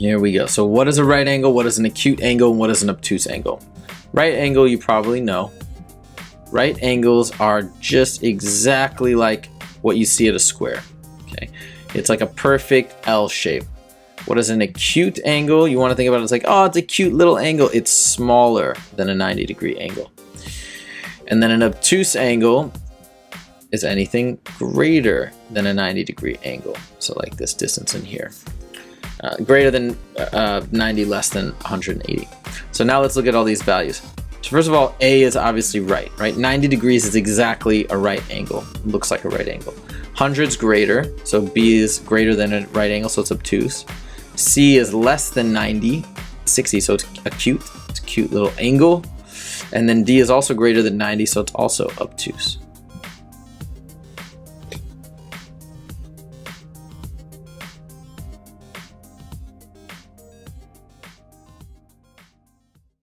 Here we go. So what is a right angle? What is an acute angle? And what is an obtuse angle? Right angle, you probably know. Right angles are just exactly like what you see at a square. Okay, it's like a perfect L shape. What is an acute angle? You want to think about it as like, oh, it's a cute little angle. It's smaller than a 90-degree angle. And then an obtuse angle is anything greater than a 90-degree angle. So like this distance in here. Greater than 90, less than 180. So now let's look at all these values. So first of all, A is obviously right? 90 degrees is exactly a right angle. It looks like a right angle. 100's greater, so B is greater than a right angle, so it's obtuse. C is less than 90, 60, so it's acute. It's a cute little angle. And then D is also greater than 90, so it's also obtuse.